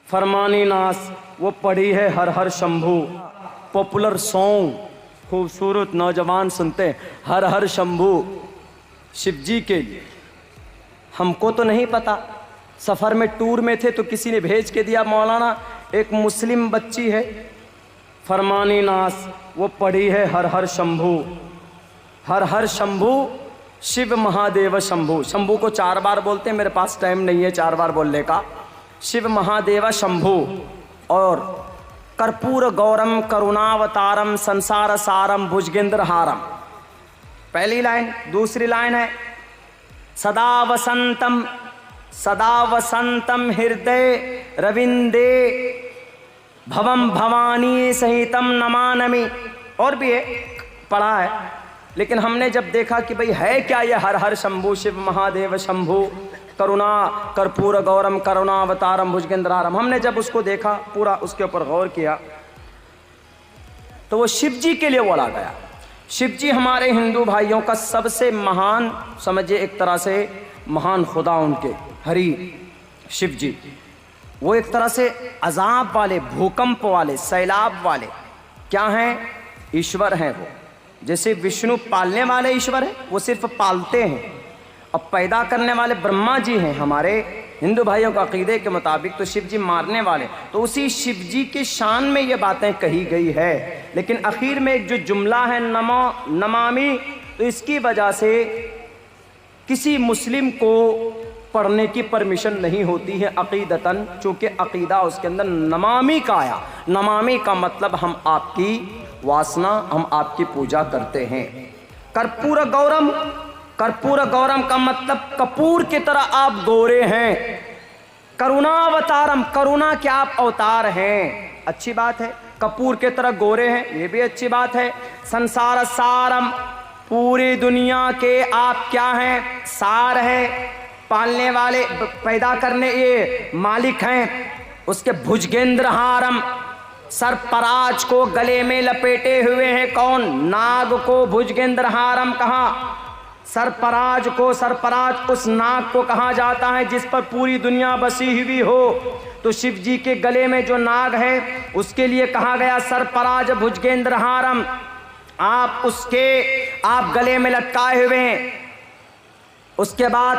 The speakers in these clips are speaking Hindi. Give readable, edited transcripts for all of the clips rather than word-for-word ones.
फरमानी नास वो पढ़ी है हर हर शंभू। पॉपुलर सॉन्ग खूबसूरत नौजवान सुनते हैं हर हर शंभू शिव जी के लिए। हमको तो नहीं पता, सफ़र में टूर में थे तो किसी ने भेज के दिया। मौलाना एक मुस्लिम बच्ची है, फरमानी नास वो पढ़ी है हर हर शंभू। हर हर शंभू शिव महादेव शंभू। शंभू को 4 बार बोलते हैं, मेरे पास टाइम नहीं है 4 बार बोलने का। शिव महादेव शंभू। और कर्पूर गौरम करुणावतारम संसार सारम भुजगेंद्र हारम, पहली लाइन। दूसरी लाइन है सदा वसंतम हृदय रविंदे भवम भवानी सहितम नमानमि। और भी है, पढ़ा है, लेकिन हमने जब देखा कि भाई है क्या ये हर हर शंभू शिव महादेव शंभू करुणा कर्पूर गौरम करुणावतारम भुजगेंद्रारम, हमने जब उसको देखा पूरा उसके ऊपर गौर किया तो वो शिव जी के लिए बोला गया। शिव जी हमारे हिंदू भाइयों का सबसे महान, समझिए एक तरह से महान खुदा उनके हरि शिव जी। वो एक तरह से अजाब वाले, भूकंप वाले, सैलाब वाले क्या हैं? ईश्वर हैं वो। जैसे विष्णु पालने वाले ईश्वर हैं, वो सिर्फ पालते हैं। अब पैदा करने वाले ब्रह्मा जी हैं हमारे हिंदू भाइयों के अकीदे के मुताबिक, तो शिव जी मारने वाले। तो उसी शिव जी के शान में ये बातें कही गई है। लेकिन आखिर में एक जो जुमला है नमो नमामि, तो इसकी वजह से किसी मुस्लिम को पढ़ने की परमिशन नहीं होती है अकीदतन, चूँकि अकीदा उसके अंदर नमामि का आया। नमामि का मतलब हम आपकी वासना, हम आपकी पूजा करते हैं। कर्पूर गौरम, कर्पूर गौरम का मतलब कपूर की तरह आप गोरे हैं। करुणावतारम, करुणा के आप अवतार हैं, अच्छी बात है। कपूर की तरह गोरे हैं, ये भी अच्छी बात है। संसार सारम, पूरी दुनिया के आप क्या हैं? सार है, पालने वाले, पैदा करने ये मालिक हैं। उसके भुजगेंद्र हारम, सरपराज को गले में लपेटे हुए हैं कौन? नाग को भुजगेंद्र हारम कहा। सरपराज को, सरपराज उस नाग को कहा जाता है जिस पर पूरी दुनिया बसी हुई हो। तो शिव जी के गले में जो नाग है उसके लिए कहा गया सरपराज भुजगेंद्र हारम। आप उसके आप गले में लटकाए हुए हैं। उसके बाद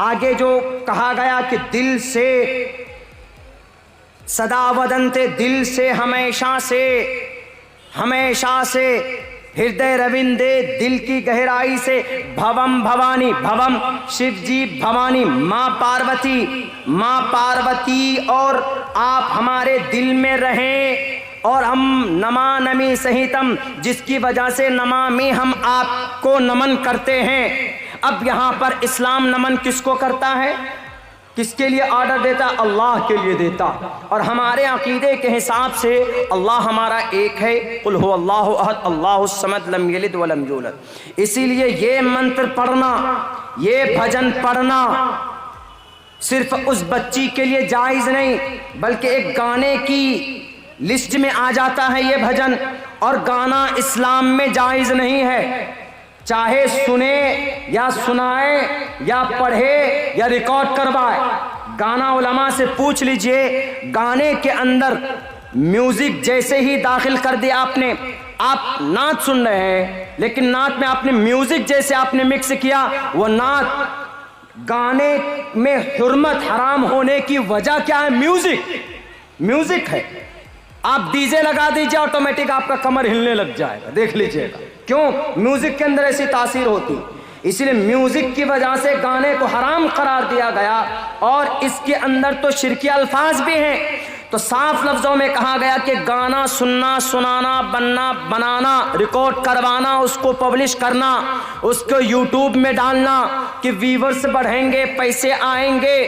आगे जो कहा गया कि दिल से सदा वदंते, दिल से हमेशा से हृदय रविंदे, दिल की गहराई से। भवम भवानी, भवम शिव जी, भवानी माँ पार्वती, और आप हमारे दिल में रहें। और हम नमानमि सहितम, जिसकी वजह से नमामि, हम आपको नमन करते हैं। अब यहाँ पर इस्लाम नमन किसको करता है? किसके लिए ऑर्डर देता? अल्लाह के लिए देता। और हमारे अकीदे के हिसाब से अल्लाह हमारा एक है, कुल हु अल्लाहु अहद अल्लाहुस समद लम यलिद वलम यूलद। इसीलिए ये मंत्र पढ़ना, ये भजन पढ़ना सिर्फ उस बच्ची के लिए जायज़ नहीं, बल्कि एक गाने की लिस्ट में आ जाता है ये भजन। और गाना इस्लाम में जायज़ नहीं है, चाहे सुने या सुनाए या पढ़े या रिकॉर्ड करवाए। गाना उलमा से पूछ लीजिए, गाने के अंदर म्यूजिक जैसे ही दाखिल कर दिया आपने, आप नात सुन रहे हैं लेकिन नात में आपने म्यूजिक जैसे आपने मिक्स किया, वो नात, गाने में हुर्मत हराम होने की वजह क्या है? म्यूजिक है। आप डीजे लगा दीजिए, ऑटोमेटिक आपका कमर हिलने लग जाएगा, देख लीजिएगा। क्यों? म्यूजिक के अंदर ऐसी तासीर होती। इसलिए म्यूजिक की वजह से गाने को हराम करार दिया गया। और इसके अंदर तो शिरकी अल्फाज भी हैं। तो साफ लफ्जों में कहा गया कि गाना सुनना, सुनाना, बनना, बनाना, रिकॉर्ड करवाना, उसको पब्लिश करना, उसको यूट्यूब में डालना कि व्यूअर्स बढ़ेंगे, पैसे आएंगे,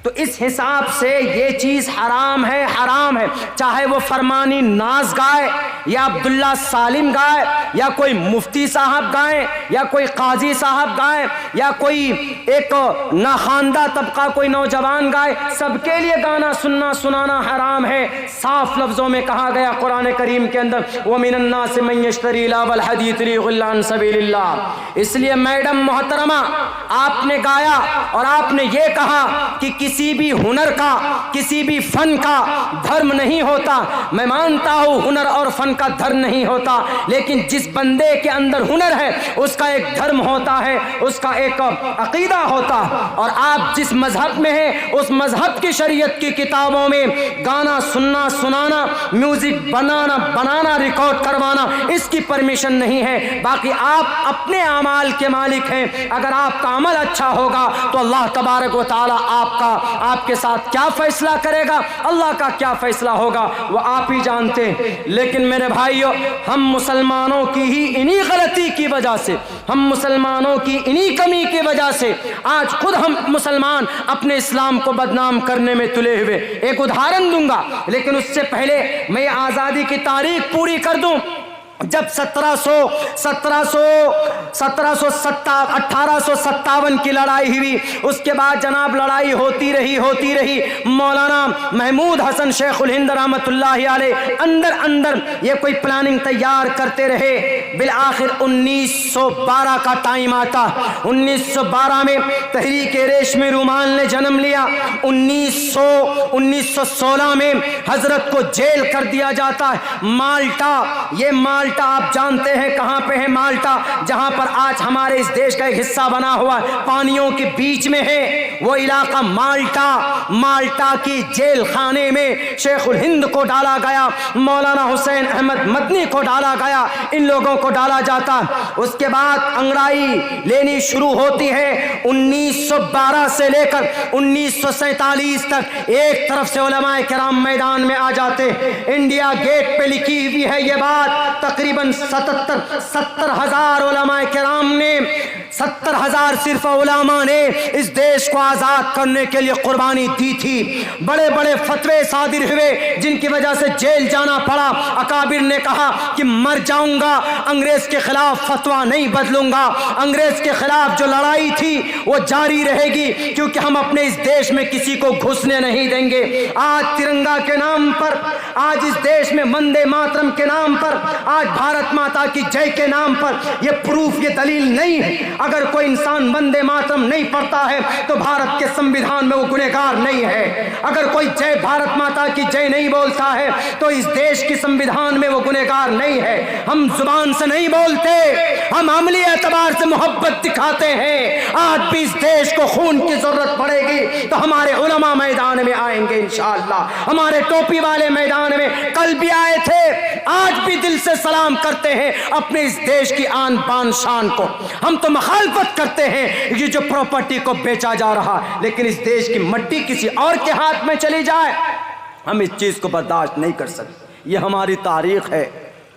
तो इस हिसाब से ये चीज़ हराम है, हराम है। चाहे वो फरमानी नाज गाए, या अब्दुल्ला सालिम गाए, या कोई मुफ्ती साहब गाएं, या कोई काजी साहब गाएं, या कोई एक नाखानदा तबका कोई नौजवान गाए, सबके लिए गाना सुनना सुनाना हराम है। साफ लफ्जों में कहा गया कुरान करीम के अंदर, व मिनन्नास मन यश्तरी लावल हदीथ लियुल्ला अन सबीलिल्लाह। इसलिए मैडम मोहतरमा, आपने गाया और आपने ये कहा कि किसी भी हुनर का, किसी भी फन का धर्म नहीं होता। मैं मानता हूं हुनर और फन का धर्म नहीं होता, लेकिन जिस बंदे के अंदर हुनर है उसका एक धर्म होता है, उसका एक अकीदा होता। और आप जिस मजहब में हैं उस मजहब की शरीयत की किताबों में गाना सुनना सुनाना, म्यूजिक बनाना रिकॉर्ड करवाना, इसकी परमिशन नहीं है। बाकी आप अपने अमाल के मालिक हैं। अगर आपका अमल अच्छा होगा तो अल्लाह तबारक व तआला आपके साथ क्या फैसला करेगा, अल्लाह का क्या फैसला होगा वो आप ही जानते हैं। लेकिन मेरे भाइयों, हम मुसलमानों की ही इन्हीं गलती की वजह से, हम मुसलमानों की इन्हीं कमी की वजह से आज खुद हम मुसलमान अपने इस्लाम को बदनाम करने में तुले हुए। एक उदाहरण दूंगा, लेकिन उससे पहले मैं आज़ादी की तारीख पूरी कर दूं। जब 1857 की लड़ाई हुई, उसके बाद जनाब लड़ाई होती रही। मौलाना महमूद हसन शेखुल हिंद रहमतुल्लाहि अलैह अंदर ये कोई प्लानिंग तैयार करते रहे। बिल आखिर 1912 का टाइम आता। 1912 में तहरीक रेशमी रुमाल ने जन्म लिया। 1916 में हजरत को जेल कर दिया जाता है। माल्टा, ये माल्टा आप जानते हैं कहां पे है माल्टा, जहां पर आज हमारे इस देश का एक हिस्सा बना हुआ पानियों के बीच में है वो इलाका माल्टा की जेल खाने में शेखुल हिंद को डाला गया, मौलाना हुसैन अहमद मदनी को डाला गया, इन लोगों को डाला जाता। उसके बाद अंग्रेजी लेनी शुरू होती है। 1912 से लेकर 1947 तक एक तरफ से उलमाए किराम मैदान में आ जाते। इंडिया गेट पे लिखी हुई है ये बात, तकरीबन 70,000 उलमाए किराम ने, 70,000 सिर्फ उलमा ने इस देश को आजाद करने के लिए कुर्बानी दी थी। बड़े बड़े फतवे सादिर हुए जिनकी वजह से जेल जाना पड़ा। अकाबिर ने कहा कि मर जाऊंगा, अंग्रेज के खिलाफ फतवा नहीं बदलूंगा, अंग्रेज के खिलाफ जो लड़ाई थी वो जारी रहेगी, क्योंकि हम अपने इस देश में किसी को घुसने नहीं देंगे। आज तिरंगा के नाम पर, आज इस देश में वंदे मातरम के नाम पर, आज भारत माता की जय के नाम पर, ये प्रूफ, ये दलील नहीं है। अगर कोई इंसान वंदे मातरम नहीं पढ़ता है तो भारत के संविधान में वो गुनहगार नहीं है। अगर कोई जय भारत माता की जय नहीं बोलता है तो इस देश की संविधान में वो गुनहगार नहीं है। हम जुबान से नहीं बोलते, हम अमली एतबार से मोहब्बत दिखाते हैं। आज भी इस देश को खून की जरूरत पड़ेगी तो हमारे उलमा मैदान में आएंगे इंशाअल्लाह। हमारे टोपी वाले मैदान में कल भी आए थे, आज भी दिल से सलाम करते हैं अपने इस देश की आन बान शान को। हम तो मुखालफत करते हैं ये जो प्रॉपर्टी को बेचा जा रहा, लेकिन इस देश की मट्टी किसी और के हाथ में चली जाए, हम इस चीज को बर्दाश्त नहीं कर सकते। ये हमारी तारीख है।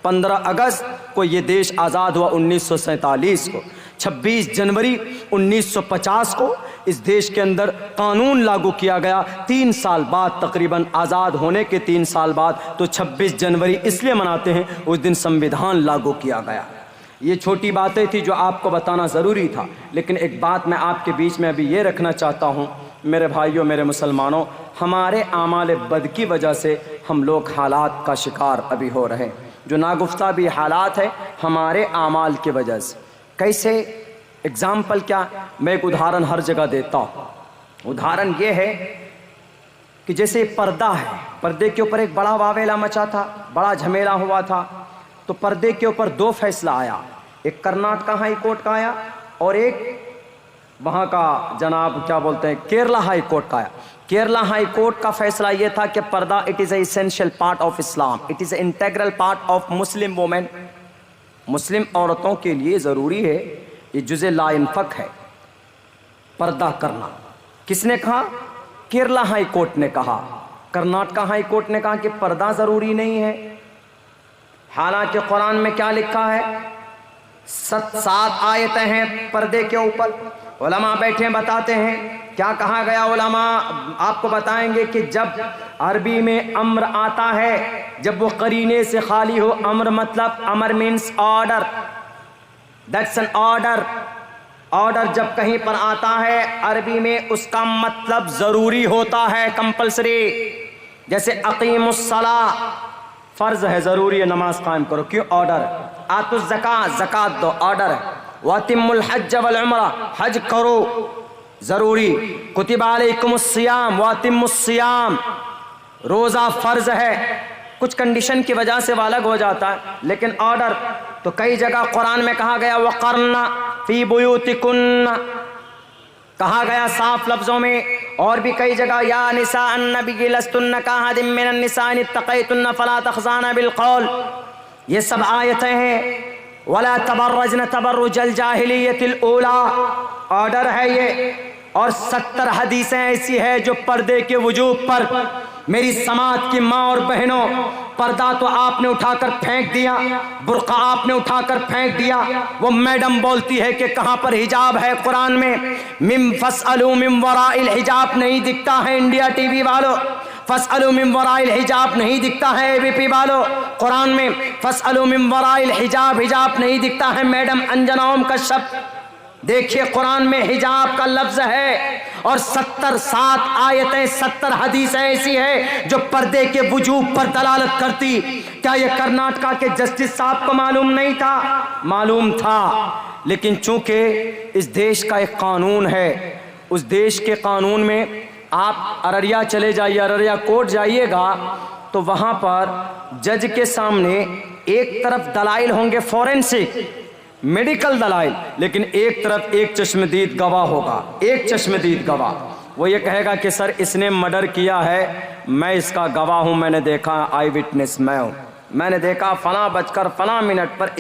15 अगस्त को ये देश आज़ाद हुआ 1947 को। 26 जनवरी 1950 को इस देश के अंदर कानून लागू किया गया। 3 साल बाद, तकरीबन आज़ाद होने के 3 साल बाद, तो 26 जनवरी इसलिए मनाते हैं उस दिन संविधान लागू किया गया। ये छोटी बातें थी जो आपको बताना ज़रूरी था, लेकिन एक बात मैं आपके बीच में अभी ये रखना चाहता हूँ मेरे भाइयों, मेरे मुसलमानों, हमारे आमाल बद की वजह से हम लोग हालात का शिकार अभी हो रहे हैं। जो नागुफ्ता भी हालात है हमारे आमाल की वजह से। कैसे? एग्जाम्पल क्या? मैं एक उदाहरण हर जगह देता हूँ। उदाहरण ये है कि जैसे पर्दा है, पर्दे के ऊपर एक बड़ा वावेला मचा था, बड़ा झमेला हुआ था, तो पर्दे के ऊपर 2 फैसला आया। एक कर्नाटका हाई कोर्ट का आया और एक वहाँ का जनाब क्या बोलते हैं केरला हाई कोर्ट का आया। केरला हाई कोर्ट का फैसला यह था कि पर्दा it is essential part of Islam, it is integral part of Muslim women. Muslim औरतों के लिए ज़रूरी है, ये जुज़े ला इनफक है पर्दा करना। किसने कहा? केरला हाई कोर्ट ने कहा। कर्नाटका हाई कोर्ट ने कहा कि पर्दा ज़रूरी नहीं है। हालांकि कुरान में क्या लिखा है? 7 आयतें हैं पर्दे के ऊपर। उलमा बैठे बताते हैं क्या कहा गया। उलमा आपको बताएंगे कि जब अरबी में अम्र आता है जब वो करीने से खाली हो। अम्र मतलब अमर means order, that's an order. Order जब कहीं पर आता है अरबी में उसका मतलब ज़रूरी होता है, कंपल्सरी। जैसे अकीमुस्सला फ़र्ज़ है, ज़रूरी है, नमाज कायम करो, क्यों? ऑर्डर। आतुज़ ज़कात, ज़कात दो, ऑर्डर है। वातिमुल हज्ज वल उम्रा, हज करो, ज़रूरी। कुतिबा अलैकुमुस्सियाम वातिमुस्सियाम, रोज़ा फ़र्ज़ है। कुछ कंडीशन की वजह से वो अलग हो जाता है, लेकिन ऑर्डर। तो कई जगह कुरान में कहा गया वक़रना फ़ी बुयूतिकुन्ना, कहा गया साफ लफ्ज़ों में। और भी कई जगह या निसा अन्नबी लस्तुन्ना काहदिम मिनन निसा इन इत्तक़ैतुन्ना फ़ला तख़ज़ाना बिलक़ौल, ये सब आयतें हैं। वला तबर्रजन तबर्रुजल जाहिलियतिल ऊला, ऑर्डर है ये। और 70 हदीसें ऐसी है जो पर्दे के वजूब पर, मेरी समाज की माँ और बहनों, पर्दा तो आपने उठाकर फेंक दिया, बुर्का आपने उठाकर फेंक दिया। वो मैडम बोलती है कि कहाँ पर हिजाब है कुरान में? मिम फसअलू मिम वराइल हिजाब नहीं दिखता है इंडिया टीवी वालों, फसअलू मिन वराइल हिजाब नहीं दिखता है एबीपी वालों। कुरान में फसअलू मिन वराइल हिजाब, हिजाब नहीं दिखता है मैडम अंजना ओम कश्यप। देखिए कुरान में हिजाब का लफ्ज है और 7 आयतें 70 हदीसें ऐसी है जो पर्दे के वजूब पर दलालत करती। क्या ये कर्नाटका के जस्टिस साहब को मालूम नहीं था? मालूम था, लेकिन चूंकि इस देश का एक कानून है, उस देश के कानून में आप अररिया चले जाइए, अररिया कोर्ट जाइएगा तो वहाँ पर जज के सामने एक तरफ दलाइल होंगे फॉरेंसिक मेडिकल दलाइल, लेकिन एक तरफ एक चश्मदीद गवाह होगा, एक चश्मदीद गवाह। वो ये कहेगा कि सर इसने मर्डर किया है, मैं इसका गवाह हूँ, मैंने देखा, आई विटनेस मैं हूँ, मैंने देखा फला बजकर फला मिनट पर